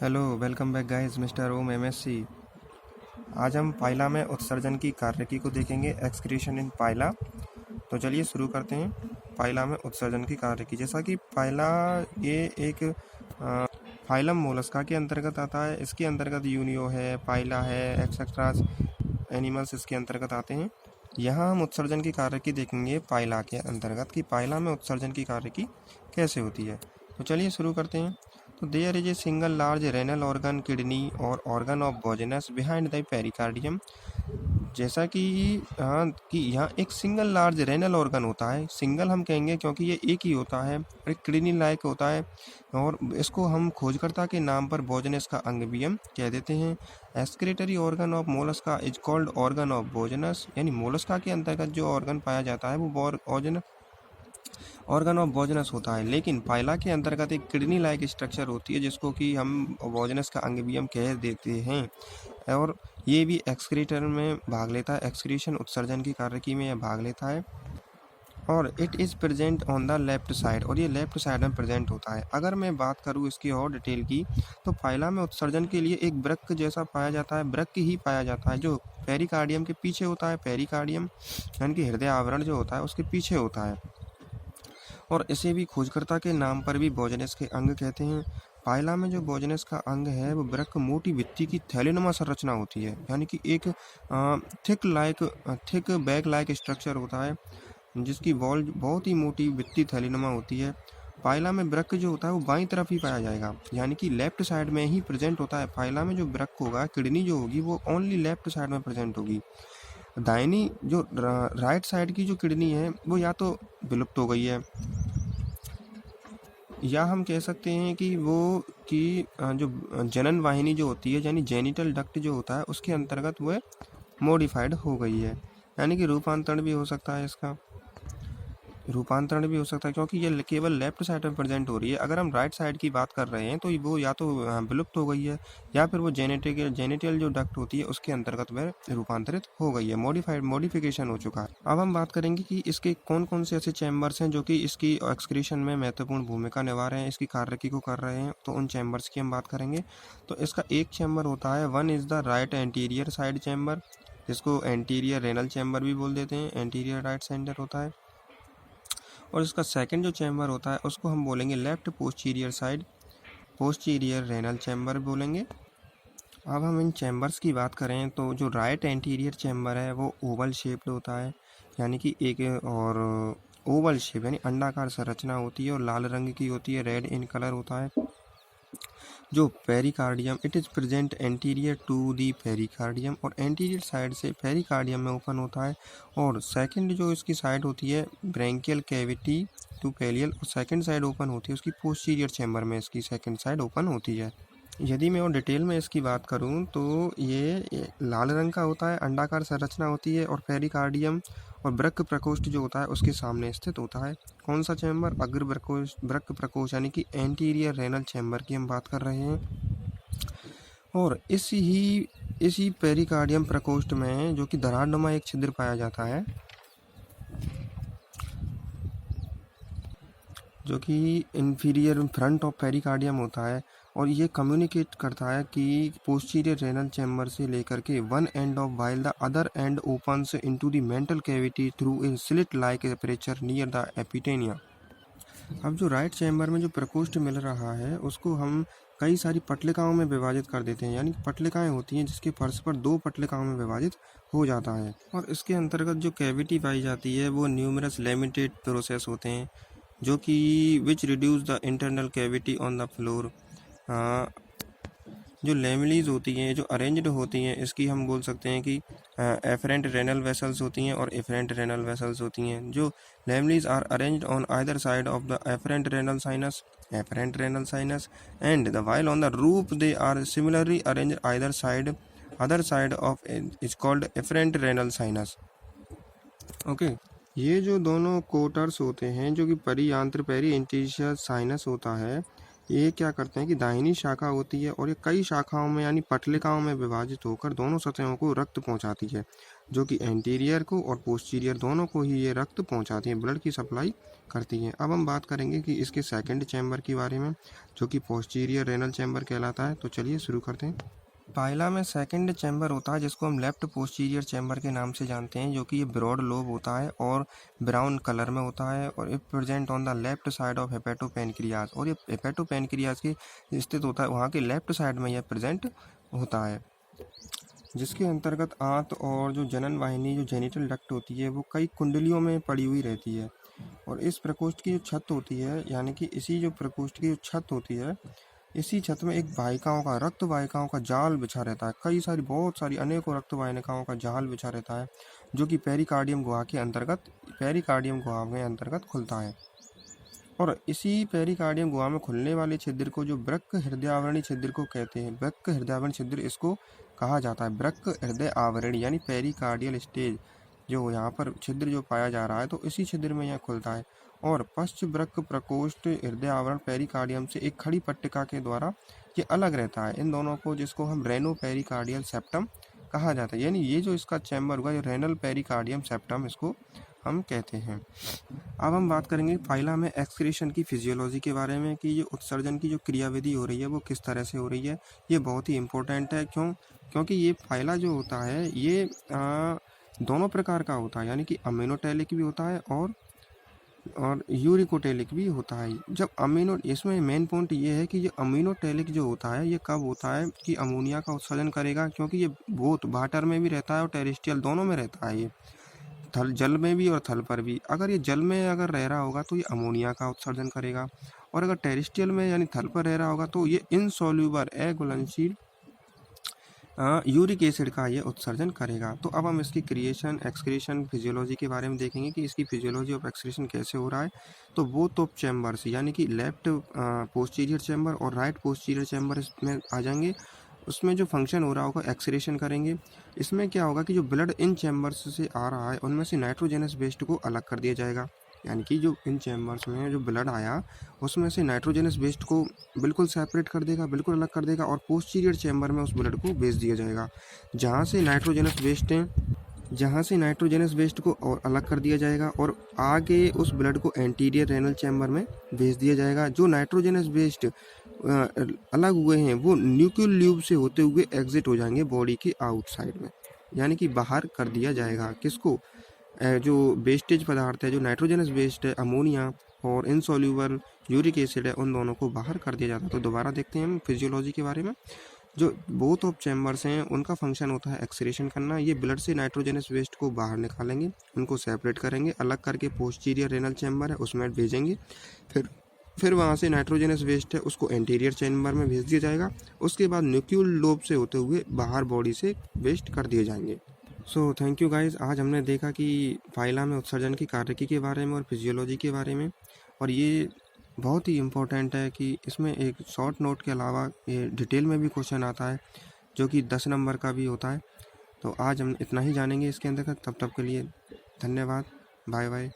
Hello, welcome back guys, mister Om MSc. आज हम पाइला में उत्सर्जन की कार्यकी को देखेंगे, एक्सक्रीशन इन पाइला। तो चलिए शुरू करते हैं। पाइला में उत्सर्जन की कार्यकी, जैसा कि पाइला ये एक फाइलम मोलस्का के अंतर्गत आता है। इसके अंतर्गत यूनियो है, पाइला है, एक्सेट्रा एनिमल्स इसके अंतर्गत आते हैं। यहाँ हम उत्सर्जन की कार्यकी देखेंगे पाइला के अंतर्गत कि पाइला में उत्सर्जन की कार्यकी कैसे होती है। तो चलिए शुरू करते हैं। तो there is a single large renal organ kidney और organ of Bojanus behind the pericardium. जैसा कि यहाँ एक सिंगल लार्ज रेनल ऑर्गन होता है। सिंगल हम कहेंगे क्योंकि ये एक ही होता है, एक किडनी लाइक होता है, और इसको हम खोजकर्ता के नाम पर बोजनस का अंग भी हम कह देते हैं। Excretory organ of Mollusca is called organ of Bojanus, यानी मोलस्का के अंतर्गत जो ऑर्गन पाया जाता है वो ऑर्गन ऑफ बोजनस होता है। लेकिन पाइला के अंतर्गत एक किडनी लाइक स्ट्रक्चर होती है जिसको कि हम बोजनस का अंग भी हम कह देते हैं, और ये भी एक्सक्रीटर में भाग लेता है। एक्सक्रीशन उत्सर्जन की कार्यकी में यह भाग लेता है, और it is present on the left side, और ये लेफ्ट साइड में प्रेजेंट होता है। अगर मैं बात करूँ इसकी और डिटेल की, तो पाइला में उत्सर्जन के लिए एक वृक्क जैसा पाया जाता है, वृक्क ही पाया जाता है जो पेरिकार्डियम के पीछे होता है। पेरिकार्डियम यानी कि हृदय आवरण जो होता है उसके पीछे होता है, और इसे भी खोजकर्ता के नाम पर भी बोजनस के अंग कहते हैं। पाइला में जो बोजनस का अंग है वो वृक्क मोटी भित्ति की थैलीनुमा संरचना होती है, यानी कि एक थिक बैग लाइक स्ट्रक्चर होता है जिसकी वॉल बहुत ही मोटी भित्ति थैलीनुमा होती है। पाइला में वृक्क जो होता है वो बाईं तरफ ही पाया जाएगा, यानी कि लेफ्ट साइड में ही प्रेजेंट होता है। पाइला में जो वृक्क होगा, किडनी जो होगी वो ओनली लेफ्ट साइड में प्रेजेंट होगी। दाहिनी जो राइट साइड की जो किडनी है वो या तो विलुप्त हो गई है, या हम कह सकते हैं कि जो जनन वाहिनी जो होती है, यानी जेनिटल डक्ट जो होता है, उसके अंतर्गत वह मॉडिफाइड हो गई है। यानी कि रूपांतरण भी हो सकता है, इसका रूपांतरण भी हो सकता है क्योंकि ये केवल लेफ्ट साइड में प्रेजेंट हो रही है। अगर हम राइट साइड की बात कर रहे हैं तो वो या तो विलुप्त हो गई है, या फिर वो जेनेटियल जो डक्ट होती है उसके अंतर्गत वह रूपांतरित हो गई है, मॉडिफिकेशन हो चुका है। अब हम बात करेंगे कि इसके कौन कौन से ऐसे चैम्बर्स हैं जो कि इसकी एक्सक्रीशन में महत्वपूर्ण भूमिका निभा रहे हैं, इसकी कार्यकी को कर रहे हैं। तो उन चैम्बर्स की हम बात करेंगे। तो इसका एक चैम्बर होता है, one is the right anterior side chamber, जिसको एंटीरियर रेनल चैम्बर भी बोल देते हैं, एंटीरियर राइट सेंटर होता है। और इसका सेकंड जो चैम्बर होता है उसको हम बोलेंगे left posterior side, posterior renal chamber बोलेंगे। अब हम इन चैम्बर्स की बात करें तो जो राइट एंटीरियर चैम्बर है वो ओवल शेप्ड होता है, यानी कि एक और ओवल शेप यानी अंडाकार संरचना होती है और लाल रंग की होती है, रेड इन कलर होता है। जो pericardium, it is present anterior to the pericardium, और एंटीरियर साइड से पेरिकार्डियम में ओपन होता है। और सेकंड जो इसकी साइड होती है ब्रैंकियल कैविटी टू पेलियल, और सेकंड साइड ओपन होती है उसकी पोस्टीरियर चैम्बर में, इसकी सेकंड साइड ओपन होती है। यदि मैं और डिटेल में इसकी बात करूं तो ये लाल रंग का होता है, अंडाकार संरचना होती है, और पेरिकार्डियम और वृक्क प्रकोष्ठ जो होता है उसके सामने स्थित होता है। कौन सा चैम्बर? अग्र वृक्क प्रकोष्ठ, यानी कि एंटीरियर रेनल चैम्बर की हम बात कर रहे हैं। और इसी पेरिकार्डियम प्रकोष्ठ में जो कि दरारनुमा एक छिद्र पाया जाता है, जो कि इंफीरियर फ्रंट ऑफ पेरिकार्डियम होता है, और ये कम्युनिकेट करता है कि पोस्टीरियर रेनल चैम्बर से लेकर के one end of while the other end opens into the mantle cavity through a slit like aperture near the epitaenia. अब जो राइट चैम्बर में जो प्रकोष्ठ मिल रहा है उसको हम कई सारी पटलिकाओं में विभाजित कर देते हैं, यानी पटलिकाएं होती हैं जिसके फर्श पर दो पटलिकाओं में विभाजित हो जाता है। और इसके अंतर्गत जो कैविटी पाई जाती है वो न्यूमरस लिमिटेड प्रोसेस होते हैं, जो कि which reduce the internal cavity on the floor. जो लेमिलीज होती हैं, जो अरेंज्ड होती हैं, इसकी हम बोल सकते हैं कि एफरेंट रेनल वेसल्स होती हैं और एफरेंट रेनल वेसल्स होती हैं। जो lamellae are arranged on either side of the efferent renal sinus and the while on the roof they are similarly arranged other side of is called efferent renal sinus. Okay, ये जो दोनों कोटर्स होते हैं, जो कि पेरी इंटरस्टिशियल साइनस होता है, ये क्या करते हैं कि दाहिनी शाखा होती है और ये कई शाखाओं में यानी पटलिकाओं में विभाजित होकर दोनों सतहों को रक्त पहुंचाती है, जो कि एंटीरियर को और पोस्टीरियर दोनों को ही ये रक्त पहुंचाती है, ब्लड की सप्लाई करती है। अब हम बात करेंगे कि इसके सेकंड चैम्बर के बारे में, जो कि पोस्टीरियर रेनल चैम्बर कहलाता है। तो चलिए शुरू करते हैं। पाइला में सेकंड चैम्बर होता है जिसको हम लेफ्ट पोस्टीरियर चैम्बर के नाम से जानते हैं, जो कि ये ब्रॉड लोब होता है और ब्राउन कलर में होता है और ये present on the left side of hepatopancreas, और ये हेपेटोपेनक्रियाज के स्थित होता है, वहाँ के लेफ्ट साइड में यह प्रेजेंट होता है, जिसके अंतर्गत आंत और जो जनन वाहिनी जो जेनिटल डक्ट होती है वो कई कुंडलियों में पड़ी हुई रहती है। और इस प्रकोष्ठ की जो छत होती है, यानी कि इसी जो प्रकोष्ठ की जो छत होती है, इसी छत में एक वाहिकाओं का रक्त वाहिकाओं का जाल बिछा रहता है, कई सारी बहुत सारी अनेकों रक्त वाहिकाओं का जाल बिछा रहता है, जो कि पेरिकार्डियम गुहा के अंतर्गत खुलता है। और इसी पेरिकार्डियम गुहा में खुलने वाले छिद्र को जो वृक्क हृदय आवरणी छिद्र को कहते हैं, वृक्क हृदय आवरणी छिद्र इसको कहा जाता है। वृक्क हृदय आवरणी यानी पेरिकार्डियल स्टेज, जो यहाँ पर छिद्र जो पाया जा रहा है, तो इसी छिद्र में यह खुलता है। और पश्च वृक्क प्रकोष्ठ हृदय आवरण पेरिकार्डियम से एक खड़ी पट्टिका के द्वारा ये अलग रहता है। इन दोनों को, जिसको हम रेनो पेरिकार्डियल सेप्टम कहा जाता है, यानी ये जो इसका चैम्बर हुआ, ये रेनल पेरिकार्डियम सेप्टम इसको हम कहते हैं। अब हम बात करेंगे फाइला में एक्सक्रीशन की फिजियोलॉजी के बारे में, कि ये उत्सर्जन की जो क्रियाविधि हो रही है वो किस तरह से हो रही है। ये बहुत ही इम्पोर्टेंट है, क्योंकि ये फाइला जो होता है ये दोनों प्रकार का होता है, यानी कि अमीनोटैलिक भी होता है और यूरिकोटैलिक भी होता है। जब इसमें मेन पॉइंट ये है कि ये अमीनोटैलिक जो होता है ये कब होता है कि अमोनिया का उत्सर्जन करेगा, क्योंकि ये बोथ वाटर में भी रहता है और टेरेस्ट्रियल दोनों में रहता है, ये जल में भी और थल पर भी। अगर ये जल में अगर रह रहा होगा तो ये अमोनिया का उत्सर्जन करेगा, और अगर टेरेस्ट्रियल में यानी थल पर रह रहा होगा तो ये इनसॉल्यूबल अघुलनशील यूरिक एसिड का ये उत्सर्जन करेगा। तो अब हम इसकी क्रिएशन, एक्सक्रीशन, फिजियोलॉजी के बारे में देखेंगे कि इसकी फिजियोलॉजी ऑफ एक्सक्रीशन कैसे हो रहा है। तो बोथ ऑफ चैम्बर्स, यानी कि लेफ्ट पोस्टीरियर चैम्बर और राइट पोस्टीरियर चैम्बर इसमें आ जाएंगे। उसमें जो फंक्शन हो रहा होगा एक्सक्रीशन करेंगे। इसमें क्या होगा कि जो ब्लड इन चैम्बर्स से आ रहा है उनमें से नाइट्रोजनस वेस्ट को अलग कर दिया जाएगा, यानी कि जो इन चैम्बर्स में जो ब्लड आया उसमें से नाइट्रोजनस वेस्ट को बिल्कुल सेपरेट कर देगा, बिल्कुल अलग कर देगा, और पोस्टीरियर चैम्बर में उस ब्लड को भेज दिया जाएगा, जहाँ से नाइट्रोजनस वेस्ट को और अलग कर दिया जाएगा, और आगे उस ब्लड को एंटीरियर रेनल चैम्बर में भेज दिया जाएगा। जो नाइट्रोजनस वेस्ट अलग हुए हैं वो न्यूक्लियर ल्यूब से होते हुए एग्जिट हो जाएंगे बॉडी के आउटसाइड में, यानी कि बाहर कर दिया जाएगा। किसको? जो वेस्टेज पदार्थ है, जो नाइट्रोजनस वेस्ट है, अमोनिया और इनसॉल्यूबल यूरिक एसिड है, उन दोनों को बाहर कर दिया जाता है। तो दोबारा देखते हैं हम फिजियोलॉजी के बारे में। जो बोथ ऑफ चैम्बर्स हैं उनका फंक्शन होता है एक्सक्रीशन करना। ये ब्लड से नाइट्रोजनस वेस्ट को बाहर निकालेंगे, उनको सेपरेट करेंगे, अलग करके पोस्टीरियर रेनल चैम्बर है उसमें भेजेंगे। फिर वहाँ से नाइट्रोजनस वेस्ट है उसको एंटीरियर चैम्बर में भेज दिया जाएगा। उसके बाद न्यूक्लियर लोब से होते हुए बाहर बॉडी से वेस्ट कर दिए जाएंगे। So thank you guys. आज हमने देखा कि फाइला में उत्सर्जन की कार्यकी के बारे में और फिजियोलॉजी के बारे में, और ये बहुत ही इम्पोर्टेंट है कि इसमें एक शॉर्ट नोट के अलावा ये डिटेल में भी क्वेश्चन आता है, जो कि 10 नंबर का भी होता है। तो आज हम इतना ही जानेंगे इसके अंदर। तब तक के लिए धन्यवाद। Bye bye.